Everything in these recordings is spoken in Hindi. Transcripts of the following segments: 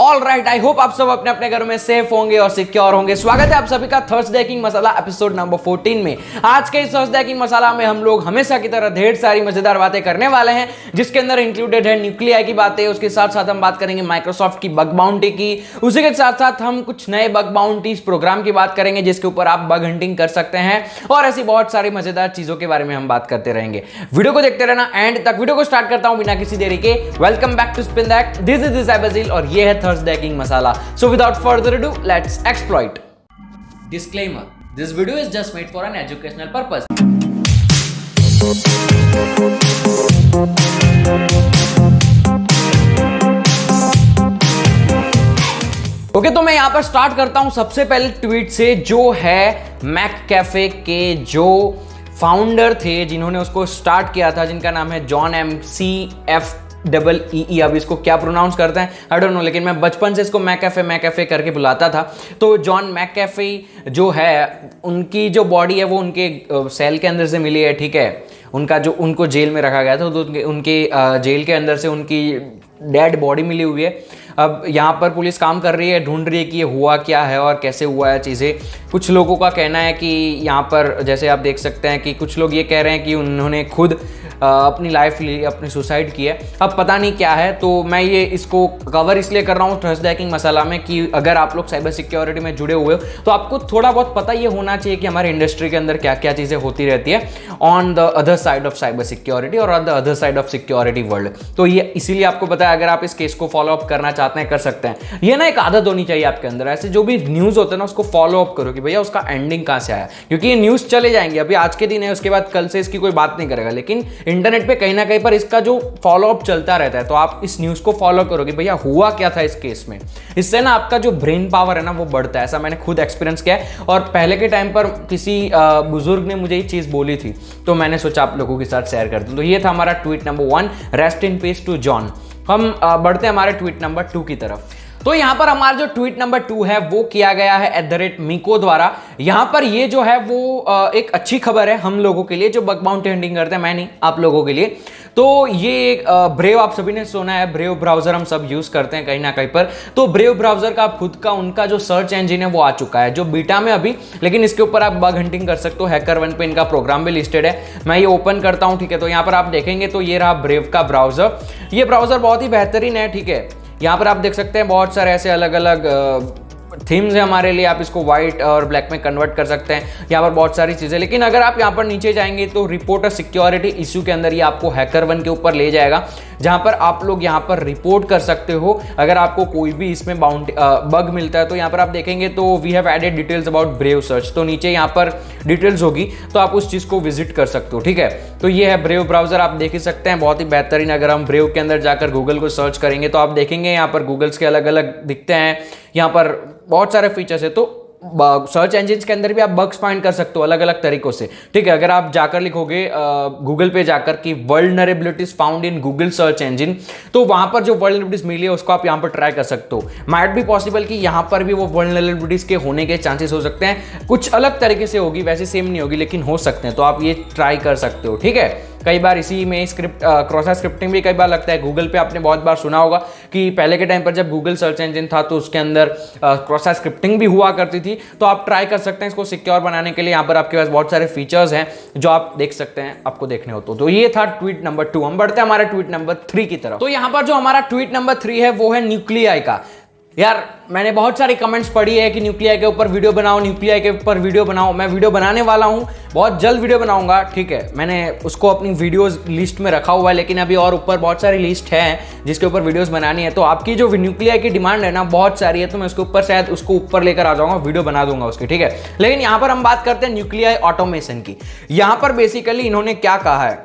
ऑल राइट, आई होप आप सब अपने अपने घरों में सेफ होंगे और सिक्योर होंगे। स्वागत है आप सभी का थर्सडे किंग मसाला एपिसोड नंबर 14 में। आज के इस थर्सडे किंग मसाला में हम लोग हमेशा की तरह ढेर सारी मजेदार बातें करने वाले हैं, जिसके अंदर इंक्लूडेड है न्यूक्लियाई की बातें। उसके साथ साथ हम बात करेंगे माइक्रोसॉफ्ट की बग बाउंटी की। उसी के साथ साथ हम कुछ नए बग बाउंटीज प्रोग्राम की बात करेंगे जिसके ऊपर आप बग हंटिंग कर सकते हैं, और ऐसी बहुत सारी मजेदार चीजों के बारे में हम बात करते रहेंगे। वीडियो को देखते रहना एंड तक। वीडियो को स्टार्ट करता हूं बिना किसी देरी के। Welcome back to spin that. This is CyberZeal और ये है Thursday king masala. So without further ado, let's exploit. Disclaimer: This video is just made for an educational purpose. Okay, तो मैं यहां पर स्टार्ट करता हूं सबसे पहले ट्वीट से, जो है मैककैफे के जो फाउंडर थे, जिन्होंने उसको स्टार्ट किया था, जिनका नाम है जॉन McAfee। अब इसको क्या प्रोनाउंस करते हैं आई डोंट नो, लेकिन मैं बचपन से इसको मैकैफे करके बुलाता था। तो जॉन मैकैफे जो है, उनकी जो बॉडी है वो उनके सेल के अंदर से मिली है, ठीक है। उनको जेल में रखा गया था, तो उनके जेल के अंदर से उनकी डेड बॉडी मिली हुई है। अब यहाँ पर पुलिस काम कर रही है, ढूंढ रही है कि ये हुआ क्या है और कैसे हुआ है चीज़ें। कुछ लोगों का कहना है कि यहाँ पर, जैसे आप देख सकते हैं कि कुछ लोग ये कह रहे हैं कि उन्होंने खुद अपनी लाइफ ली, अपनी सुसाइड की है। अब पता नहीं क्या है, तो मैं ये इसको कवर इसलिए कर रहा हूँ थर्सडे किंग मसाला में कि अगर आप लोग साइबर सिक्योरिटी में जुड़े हुए हो तो आपको थोड़ा बहुत पता ये होना चाहिए कि हमारे इंडस्ट्री के अंदर क्या क्या चीज़ें होती रहती है on the other side of cyber security और on the other side of security world. तो ये इसीलिए आपको पता है, अगर आप इस केस को फॉलो अप करना चाहते हैं कर सकते हैं। ये ना एक आदत होनी चाहिए आपके अंदर, ऐसे जो भी न्यूज़ होते हैं ना उसको फॉलो अप करो कि भैया उसका एंडिंग कहाँ से आया, क्योंकि ये न्यूज़ चले जाएंगे। अभी आज के दिन है, उसके बाद कल से इसकी कोई बात नहीं करेगा, लेकिन इंटरनेट पे कहीं ना कहीं पर इसका जो फॉलो अप चलता रहता है। तो आप इस न्यूज़ को फॉलो करो कि भैया हुआ क्या था इस केस में। इससे ना आपका जो ब्रेन पावर है ना वो बढ़ता है। ऐसा मैंने खुद एक्सपीरियंस किया है, और पहले के टाइम पर किसी बुजुर्ग ने मुझे ये चीज़ बोली थी, तो मैंने सोचा आप लोगों के साथ शेयर कर दूं। तो ये था हमारा tweet number 1, rest in peace to John. हम बढ़ते हैं हमारे ट्वीट नंबर 2 की तरफ। तो यहां पर हमारा जो ट्वीट नंबर 2 है वो किया गया है @मीको द्वारा। यहां पर ये जो है वो एक अच्छी खबर है हम लोगों के लिए जो बग बाउंटी हंटिंग करते हैं, मैं नहीं, आप लोगों के लिए। तो ये ब्रेव, आप सभी ने सुना है, ब्रेव ब्राउजर हम सब यूज करते हैं कहीं ना कहीं पर। तो ब्रेव ब्राउजर का खुद का उनका जो सर्च इंजन है वो आ चुका है, जो बीटा में अभी, लेकिन इसके ऊपर आप बग हंटिंग कर सकते हो। हैकर1 पे इनका प्रोग्राम भी लिस्टेड है। मैं ये ओपन करता हूं, ठीक है। तो यहां पर आप देखेंगे तो ये रहा ब्रेव का ब्राउजर। ये ब्राउजर बहुत ही बेहतरीन है, ठीक है। यहाँ पर आप देख सकते हैं बहुत सारे ऐसे अलग अलग थीम्स है हमारे लिए। आप इसको व्हाइट और ब्लैक में कन्वर्ट कर सकते हैं। यहाँ पर बहुत सारी चीज़ें, लेकिन अगर आप यहाँ पर नीचे जाएंगे तो रिपोर्ट सिक्योरिटी इश्यू के अंदर ये आपको हैकर1 के ऊपर ले जाएगा, जहाँ पर आप लोग यहाँ पर रिपोर्ट कर सकते हो अगर आपको कोई भी इसमें बग मिलता है। तो यहाँ पर आप देखेंगे तो we have added details about Brave Search, तो नीचे यहाँ पर डिटेल्स होगी, तो आप उस चीज़ को विजिट कर सकते हो, ठीक है। तो ये है ब्रेव ब्राउजर, आप देख ही सकते हैं, बहुत ही बेहतरीन। अगर हम ब्रेव के अंदर जाकर गूगल को सर्च करेंगे तो आप देखेंगे यहाँ पर गूगल्स के अलग अलग दिखते हैं। यहाँ पर बहुत सारे फीचर्स है। तो सर्च इंजन के अंदर भी आप बग्स फाइंड कर सकते हो अलग अलग तरीकों से, ठीक है। अगर आप जाकर लिखोगे गूगल पे जाकर कि vulnerabilities found in Google search engine, तो वहां पर जो वल्नरेबिलिटीज मिली है उसको आप यहां पर ट्राई कर सकते हो। माइट बी पॉसिबल कि यहां पर भी वो वल्नरेबिलिटीज के होने के चांसेस हो सकते हैं। कुछ अलग तरीके से होगी, वैसे सेम नहीं होगी, लेकिन हो सकते हैं। तो आप ये ट्राई कर सकते हो, ठीक है। कई बार इसी में क्रॉस स्क्रिप्टिंग भी कई बार लगता है। गूगल पे आपने बहुत बार सुना होगा कि पहले के टाइम पर जब गूगल सर्च इंजन था तो उसके अंदर क्रॉस स्क्रिप्टिंग भी हुआ करती थी। तो आप ट्राई कर सकते हैं इसको सिक्योर बनाने के लिए। यहाँ पर आपके पास बहुत सारे फीचर्स हैं जो आप देख सकते हैं, आपको देखने हो तो ये था ट्वीट नंबर 2। हम बढ़ते हैं हमारे ट्वीट नंबर 3 की तरफ। तो यहाँ पर जो हमारा ट्वीट नंबर 3 है वो है न्यूक्लियाई का। यार मैंने बहुत सारी कमेंट्स पढ़ी है कि न्यूक्लियाई के ऊपर वीडियो बनाओ, न्यूक्लियाई के ऊपर वीडियो बनाओ। मैं वीडियो बनाने वाला हूं, बहुत जल्द वीडियो बनाऊंगा, ठीक है। मैंने उसको अपनी वीडियोस लिस्ट में रखा हुआ है, लेकिन अभी और ऊपर बहुत सारी लिस्ट है जिसके ऊपर वीडियोस बनानी है। तो आपकी जो न्यूक्लियाई की डिमांड है ना बहुत सारी है, तो मैं उसके ऊपर शायद उसको ऊपर लेकर आ जाऊंगा, वीडियो बना दूंगा उसकी, ठीक है। लेकिन यहाँ पर हम बात करते हैं न्यूक्लियाई ऑटोमेशन की। यहाँ पर बेसिकली इन्होंने क्या कहा है,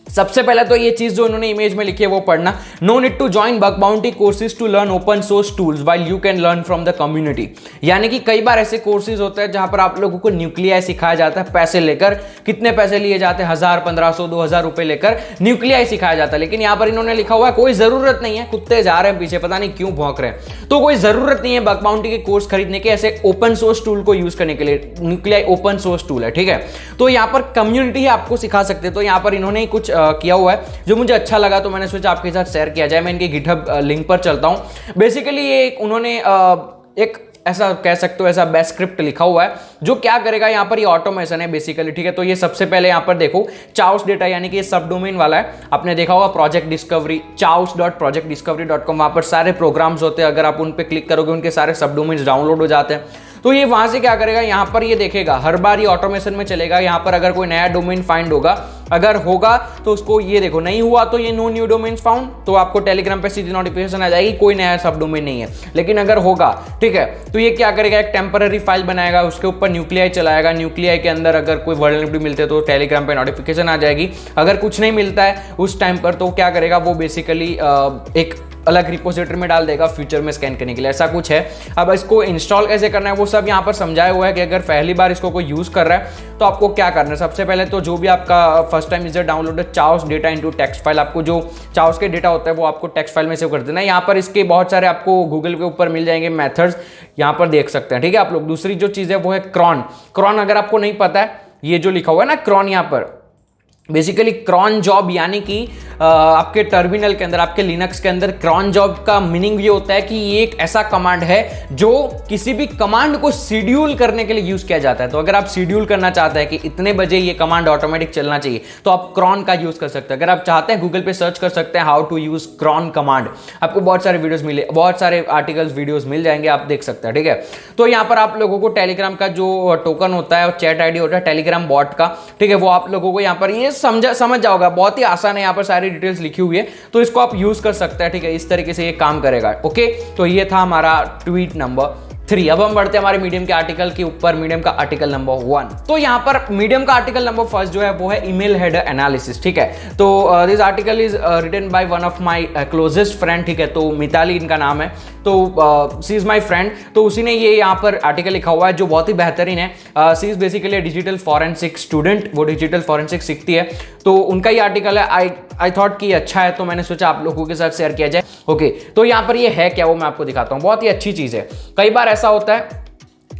सबसे पहले तो ये चीज जो इन्होंने इमेज में लिखी है वो पढ़ना। No need to join bug bounty courses to learn open source tools while you can learn from the community. यानी कि कई बार ऐसे कोर्सेज होते हैं जहां पर आप लोगों को न्यूक्लियाई सिखाया जाता है, पैसे लेकर। कितने पैसे लिए जाते हैं, 1000, 1500, 2000 रुपए लेकर न्यूक्लियाई सिखाया जाता है। लेकिन यहाँ पर इन्होंने लिखा हुआ है कोई जरूरत नहीं है, कुत्ते जा रहे हैं पीछे, पता नहीं क्यों भौंक रहे हैं, तो कोई जरूरत नहीं है बग बाउंटी के कोर्स खरीदने के, ऐसे ओपन सोर्स टूल को यूज करने के लिए। न्यूक्लियाई ओपन सोर्स टूल है, ठीक है। तो यहाँ पर कम्युनिटी आपको सिखा सकते हैं। तो यहाँ पर इन्होंने कुछ किया हुआ है जो मुझे अच्छा लगा, तो मैंने सोचा आपके साथ शेयर किया जाए। मैं इनके गिटहब लिंक पर चलता हूँ। बेसिकली ये उन्होंने एक ऐसा कह सकते हो ऐसा बेस्ट स्क्रिप्ट लिखा हुआ है जो क्या करेगा, यहाँ पर ये ऑटोमेशन है बेसिकली, ठीक है। तो ये सबसे पहले यहाँ पर देखो चाउस डेटा, यानी कि ये सब डोमेन वाला है, आपने देखा होगा प्रोजेक्ट डिस्कवरी, chaos.projectdiscovery.com, वहाँ पर सारे प्रोग्राम्स होते हैं। अगर आप उन पर क्लिक करोगे उनके सारे सब डोमेन्स डाउनलोड हो जाते हैं। तो ये वहां से क्या करेगा, यहाँ पर ये देखेगा, हर बार ये ऑटोमेशन में चलेगा। यहाँ पर अगर कोई नया डोमेन फाइंड होगा, अगर होगा तो उसको ये देखो, नहीं हुआ तो ये नो न्यू डोमेन फाउंड, तो आपको टेलीग्राम पे सीधी नोटिफिकेशन आ जाएगी कोई नया सब डोमेन नहीं है। लेकिन अगर होगा, ठीक है, तो ये क्या करेगा, एक टेम्पररी फाइल बनाएगा, उसके ऊपर न्यूक्लियाई चलाएगा। न्यूक्लियाई के अंदर अगर कोई वर्नरेबिलिटी मिलते तो टेलीग्राम पे नोटिफिकेशन आ जाएगी। अगर कुछ नहीं मिलता है उस टाइम पर तो क्या करेगा, वो बेसिकली एक अलग रिपोजिटरी में डाल देगा फ्यूचर में स्कैन करने के लिए, ऐसा कुछ है। अब इसको इंस्टॉल कैसे करना है वो सब यहाँ पर समझाया हुआ है कि अगर पहली बार इसको कोई यूज कर रहा है तो आपको क्या करना है। सबसे पहले तो जो भी आपका first time user download chaos data into text file, आपको जो चाउस के डेटा होता है वो आपको टेक्स्ट फाइल में सेव कर देना है। यहाँ पर इसके बहुत सारे आपको गूगल के ऊपर मिल जाएंगे मेथड्स, यहाँ पर देख सकते हैं, ठीक है आप लोग। दूसरी जो चीज़ है वो है क्रॉन। क्रॉन अगर आपको नहीं पता है, ये जो लिखा हुआ है ना क्रॉन, यहाँ पर बेसिकली क्रॉन जॉब, यानी कि आपके टर्मिनल के अंदर, आपके लिनक्स के अंदर क्रॉन जॉब का मीनिंग ये होता है कि ये एक ऐसा कमांड है जो किसी भी कमांड को शेड्यूल करने के लिए यूज किया जाता है। तो अगर आप शेड्यूल करना चाहते हैं कि इतने बजे ये कमांड ऑटोमेटिक चलना चाहिए तो आप क्रॉन का यूज कर सकते हैं। अगर आप चाहते हैं गूगल पे सर्च कर सकते हैं how to use cron command, आपको बहुत सारे वीडियोस मिले, बहुत सारे आर्टिकल्स वीडियोस मिल जाएंगे, आप देख सकते हैं, ठीक है। तो यहाँ पर आप लोगों को टेलीग्राम का जो टोकन होता है और चैट आईडी होता है टेलीग्राम बॉट का, ठीक है, वो आप लोगों को यहाँ पर ये समझ जाओगा, बहुत ही आसान है, यहाँ पर सारी डिटेल्स लिखी हुई है, तो इसको आप यूज कर सकते हैं, ठीक है। इस तरीके से ये काम करेगा, ओके। तो ये था हमारा ट्वीट नंबर 3। अब हम बढ़ते हैं हमारे मीडियम के आर्टिकल के ऊपर, मीडियम का आर्टिकल नंबर 1। तो यहाँ पर मीडियम का आर्टिकल नंबर 1 जो है वो है ईमेल हेडर एनालिसिस, ठीक है। तो this article is written by one of my closest friend, ठीक है, तो मिताली इनका नाम है, तो सी इज माई फ्रेंड। तो उसी ने ये यहाँ पर आर्टिकल लिखा हुआ है जो बहुत ही बेहतरीन है। She is basically digital forensic student, वो डिजिटल फॉरेंसिक सीखती है, तो उनका ये आर्टिकल है। आई थॉट कि अच्छा है, तो मैंने सोचा आप लोगों के साथ शेयर किया जाए, ओके। तो यहाँ पर ये है क्या वो मैं आपको दिखाता हूँ, बहुत ही अच्छी चीज़ है। कई बार ऐसा होता है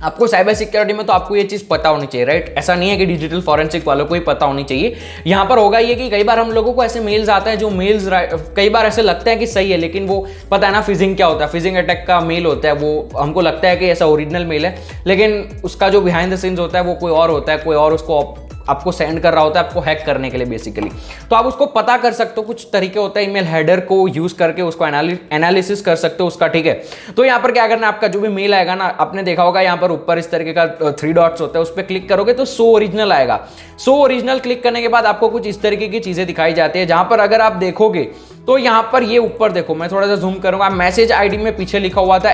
आपको साइबर सिक्योरिटी में, तो आपको ये चीज़ पता होनी चाहिए, राइट। ऐसा नहीं है कि डिजिटल फॉरेंसिक वालों को ही पता होनी चाहिए। यहाँ पर होगा ये कि कई बार हम लोगों को ऐसे मेल्स आते हैं जो मेल्स कई बार ऐसे लगता है कि सही है, लेकिन वो पता है ना फिजिंग क्या होता है, फिजिंग अटैक का मेल होता है, वो हमको लगता है कि ऐसा ओरिजिनल मेल है, लेकिन उसका जो बिहाइंड द सीन्स होता है वो कोई और होता है, कोई और उसको आपको सेंड कर रहा होता है आपको हैक करने के लिए बेसिकली। तो आप उसको पता कर सकते हो, कुछ तरीके होते हैं ईमेल हेडर को यूज करके उसको एनालिसिस कर सकते हो उसका, ठीक है। तो यहाँ पर क्या करना है, आपका जो भी मेल आएगा ना, आपने देखा होगा यहाँ पर ऊपर इस तरीके का 3 डॉट्स होता है, उस पर क्लिक करोगे तो शो ओरिजिनल आएगा। शो ओरिजिनल क्लिक करने के बाद आपको कुछ इस तरीके की चीजें दिखाई जाती है, जहां पर अगर आप देखोगे तो यहाँ पर ये ऊपर देखो, मैं थोड़ा सा जूम करूंगा, मैसेज आईडी में पीछे लिखा हुआ था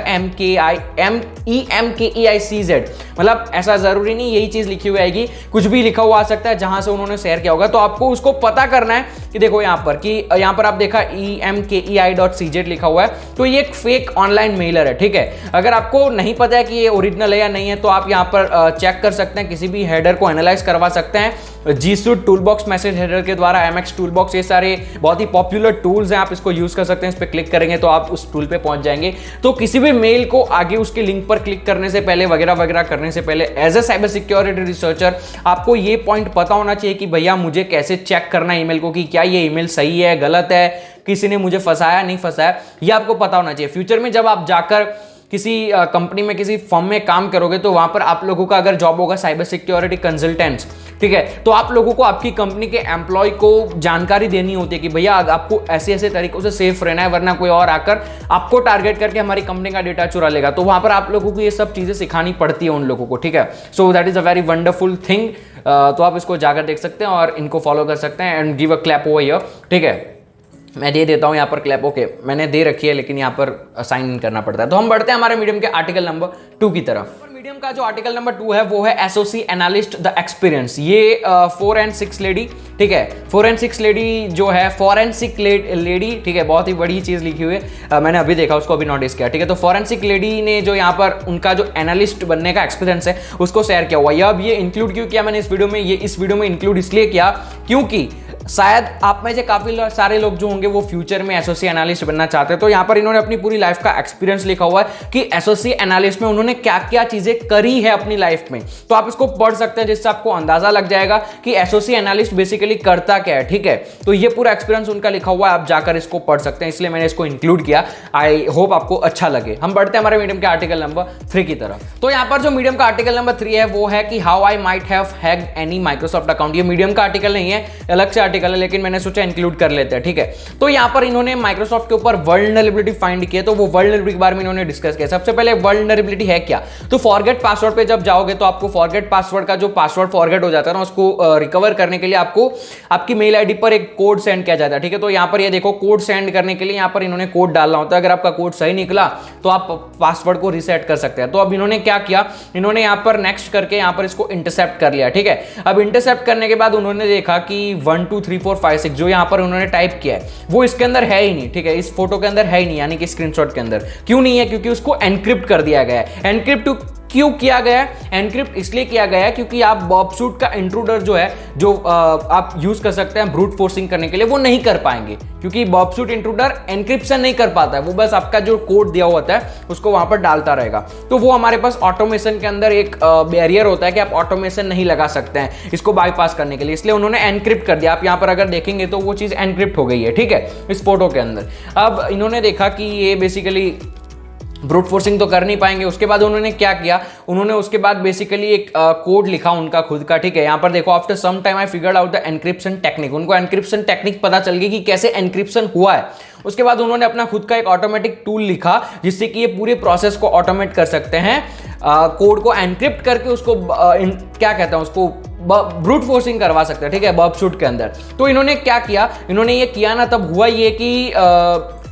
MEMKEICZ, मतलब ऐसा जरूरी नहीं यही चीज लिखी हुई आएगी, कुछ भी लिखा हुआ आ सकता है जहां से उन्होंने शेयर किया होगा। तो आपको उसको पता करना है कि देखो यहाँ पर कि यहाँ पर आप देखा EMKEI.CZ लिखा हुआ है, तो ये एक फेक ऑनलाइन मेलर है, ठीक है। अगर आपको नहीं पता है कि ये ओरिजिनल है या नहीं है, तो आप यहाँ पर चेक कर सकते हैं, किसी भी हेडर को एनालाइज करवा सकते हैं G Suite toolbox message header के द्वारा, MX टूलबॉक्स, ये सारे बहुत ही पॉपुलर टूल्स हैं, आप इसको यूज कर सकते हैं। इस पर क्लिक करेंगे तो आप उस टूल पे पहुंच जाएंगे। तो किसी भी मेल को आगे उसके लिंक पर क्लिक करने से पहले, वगैरह वगैरह करने से पहले, as a cyber security researcher आपको ये पॉइंट पता होना चाहिए कि भैया मुझे कैसे चेक करना है ईमेल को, कि क्या ये ईमेल सही है, गलत है, किसी ने मुझे फंसाया नहीं फंसाया, ये आपको पता होना चाहिए। फ्यूचर में जब आप जाकर किसी कंपनी में, किसी फर्म में काम करोगे, तो वहां पर आप लोगों का अगर जॉब होगा साइबर सिक्योरिटी कंसल्टेंट्स, ठीक है, तो आप लोगों को आपकी कंपनी के एम्प्लॉय को जानकारी देनी होती है कि भैया आपको ऐसे ऐसे तरीकों से सेफ रहना है, वरना कोई और आकर आपको टारगेट करके हमारी कंपनी का डेटा चुरा लेगा। तो वहां पर आप लोगों को ये सब चीजें सिखानी पड़ती है उन लोगों को, ठीक है। So that is a very wonderful thing. तो आप इसको जाकर देख सकते हैं और इनको फॉलो कर सकते हैं and give a clap over here, ठीक है। मैं दे देता हूं यहाँ पर क्लैप, ओके, मैंने दे रखी है, लेकिन यहाँ पर साइन इन करना पड़ता है। तो हम बढ़ते हैं हमारे मीडियम के आर्टिकल नंबर 2 की तरफ। मीडियम का जो आर्टिकल नंबर 2 है वो है एसओसी एनालिस्ट द एक्सपीरियंस। ये 4 लेडी, ठीक है, 4 लेडी जो है, फॉरेंसिक लेडी, ठीक है, बहुत ही बड़ी चीज लिखी हुई है, मैंने अभी देखा, उसको अभी नोटिस किया, ठीक है। तो फॉरेंसिक लेडी ने जो यहाँ पर उनका जो एनालिस्ट बनने का एक्सपीरियंस है उसको शेयर किया हुआ है। अब ये इंक्लूड क्यों किया मैंने इस वीडियो में, ये इस वीडियो में इंक्लूड इसलिए किया क्योंकि शायद आप में से काफी सारे लोग जो होंगे वो फ्यूचर में एसओसी एनालिस्ट बनना चाहते हैं। तो यहाँ पर इन्होंने अपनी पूरी लाइफ का एक्सपीरियंस लिखा हुआ है कि एसओसी एनालिस्ट में उन्होंने क्या क्या चीजें करी है अपनी लाइफ में। तो आप इसको पढ़ सकते हैं, जिससे आपको अंदाजा लग जाएगा कि एसओसी एनालिस्ट बेसिकली करता क्या है। ठीक है, तो ये पूरा एक्सपीरियंस उनका लिखा हुआ है, आप जाकर इसको पढ़ सकते हैं, इसलिए मैंने इसको इंक्लूड किया। आई होप आपको अच्छा लगे। हम बढ़ते हैं हमारे मीडियम के आर्टिकल नंबर 3 की तरफ। तो यहाँ पर जो मीडियम का आर्टिकल नंबर 3 है वो है कि how I might have hacked any Microsoft account. ये मीडियम का आर्टिकल नहीं है, अलग से आर्टिकल है, लेकिन मैंने सोचा इंक्लूड कर लेते हैं। ठीक है, तो यहां पर इन्होंने माइक्रोसॉफ्ट के ऊपर वल्नरेबिलिटी फाइंड की है, तो वो वल्नरेबिलिटी के बारे में इन्होंने डिस्कस किया। सबसे पहले वल्नरेबिलिटी है क्या, तो फॉरगेट पासवर्ड पे जब जाओगे तो आपको फॉरगेट पासवर्ड का जो पासवर्ड फॉरगेट हो जाता है ना, उसको रिकवर करने के लिए आपको आपकी मेल आईडी पर एक कोड सेंड किया जाता है। ठीक है, तो यहां पर ये देखो, कोड सेंड करने के लिए यहां पर इन्होंने कोड डालना होता है। अगर आपका कोड सही निकला तो आप पासवर्ड को रीसेट कर सकते हैं। तो अब इन्होंने क्या किया, इन्होंने यहां पर नेक्स्ट करके यहां पर इसको इंटरसेप्ट कर लिया। ठीक है, अब इंटरसेप्ट करने के बाद उन्होंने देखा कि 1 2 3 4 5 6 जो यहां पर उन्होंने टाइप किया है वो इसके अंदर है ही नहीं। ठीक है, इस फोटो के अंदर है ही नहीं, यानी कि स्क्रीनशॉट के अंदर। क्यों नहीं है, क्योंकि उसको एनक्रिप्ट कर दिया गया है। एनक्रिप्ट क्यों किया गया है, एनक्रिप्ट इसलिए किया गया है क्योंकि आप बॉबसूट का इंट्रूडर जो है, जो आप यूज कर सकते हैं ब्रूट फोर्सिंग करने के लिए, वो नहीं कर पाएंगे, क्योंकि बॉबसूट इंट्रूडर एनक्रिप्शन नहीं कर पाता है। वो बस आपका जो कोड दिया हुआ होता है उसको वहां पर डालता रहेगा। तो वो हमारे पास ऑटोमेशन के अंदर एक बैरियर होता है कि आप ऑटोमेशन नहीं लगा सकते हैं इसको बाईपास करने के लिए, इसलिए उन्होंने एनक्रिप्ट कर दिया। आप यहां पर अगर देखेंगे तो वो चीज एनक्रिप्ट हो गई है। ठीक है, इस फोटो के अंदर। अब इन्होंने देखा कि ये बेसिकली ब्रूट फोर्सिंग तो कर नहीं पाएंगे। उसके बाद उन्होंने क्या किया, उन्होंने उसके बाद बेसिकली एक कोड लिखा उनका खुद का। ठीक है, यहां पर देखो, after some time I figured out the encryption technique. उनको एनक्रिप्शन टेक्निक पता चल गई कि कैसे एनक्रिप्शन हुआ है। उसके बाद उन्होंने अपना खुद का एक ऑटोमेटिक टूल लिखा जिससे कि ये पूरे प्रोसेस को ऑटोमेट कर सकते हैं, कोड को एनक्रिप्ट करके उसको क्या कहते हैं, उसको ब्रूट फोर्सिंग करवा सकते हैं। ठीक है, बॉबसूट के अंदर। तो इन्होंने क्या किया, इन्होंने ये किया ना, तब हुआ ये कि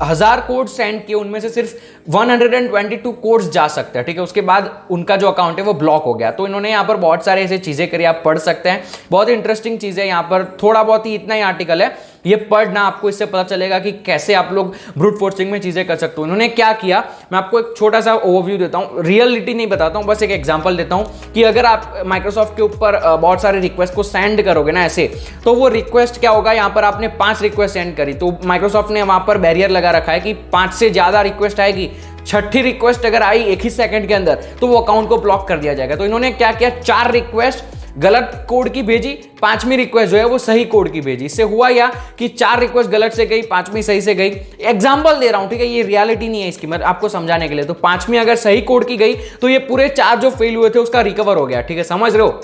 1000 कोड सेंड किए, उनमें से सिर्फ 122 कोड्स जा सकते हैं। ठीक है, उसके बाद उनका जो अकाउंट है वो ब्लॉक हो गया। तो इन्होंने यहाँ पर बहुत सारे ऐसे चीजें करी, आप पढ़ सकते हैं, बहुत इंटरेस्टिंग चीज है। यहाँ पर थोड़ा बहुत ही इतना ही आर्टिकल है, ये पढ़ना, आपको इससे पता चलेगा कि कैसे आप लोग ब्रूट फोर्सिंग में चीजें कर सकते हो। इन्होंने क्या किया, मैं आपको एक छोटा सा ओवरव्यू देता हूँ, रियलिटी नहीं बताता हूँ, बस एक एग्जांपल देता हूँ कि अगर आप माइक्रोसॉफ्ट के ऊपर बहुत सारे रिक्वेस्ट को सेंड करोगे ना ऐसे, तो वो रिक्वेस्ट क्या होगा, यहाँ पर आपने 5 रिक्वेस्ट सेंड करी, तो माइक्रोसॉफ्ट ने वहां पर बैरियर लगा रखा है कि 5 से ज्यादा रिक्वेस्ट आएगी, 6ठी रिक्वेस्ट अगर आई एक ही सेकंड के अंदर तो वो अकाउंट को ब्लॉक कर दिया जाएगा। तो इन्होंने क्या किया, 4 रिक्वेस्ट गलत कोड की भेजी, 5वीं रिक्वेस्ट जो है वो सही कोड की भेजी। इससे हुआ या कि 4 रिक्वेस्ट गलत से गई, 5वीं सही से गई। एग्जांपल दे रहा हूं, ठीक है, ये रियलिटी नहीं है इसकी, मैं आपको समझाने के लिए। तो 5वीं अगर सही कोड की गई तो ये पूरे 4 जो फेल हुए थे उसका रिकवर हो गया। ठीक है, समझ रहे हो,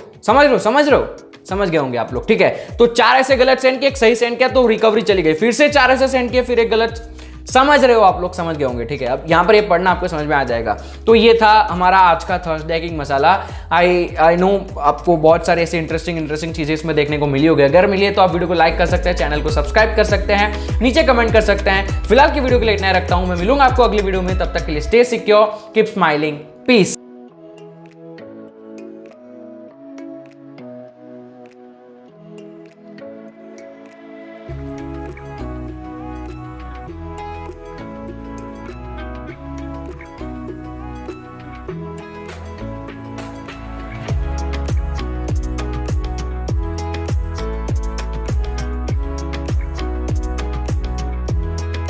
समझ गए होंगे आप लोग। ठीक है, तो 4 ऐसे गलत सेंड किए, एक सही सेंड किया तो रिकवरी चली गई, फिर से 4 ऐसे सेंड किए, फिर एक गलत। समझ रहे हो आप लोग, समझ गए होंगे। ठीक है, अब यहां पर ये पढ़ना आपको समझ में आ जाएगा। तो ये था हमारा आज का Thursday hacking masala. I know आपको बहुत सारे ऐसे इंटरेस्टिंग चीजें इसमें देखने को मिली होगी। अगर मिली है तो आप वीडियो को लाइक कर सकते हैं, चैनल को सब्सक्राइब कर सकते हैं, नीचे कमेंट कर सकते हैं। फिलहाल की वीडियो के लिए इतना रखता हूं, मैं मिलूंगा आपको अगली वीडियो में। तब तक के लिए stay secure, keep smiling, piece.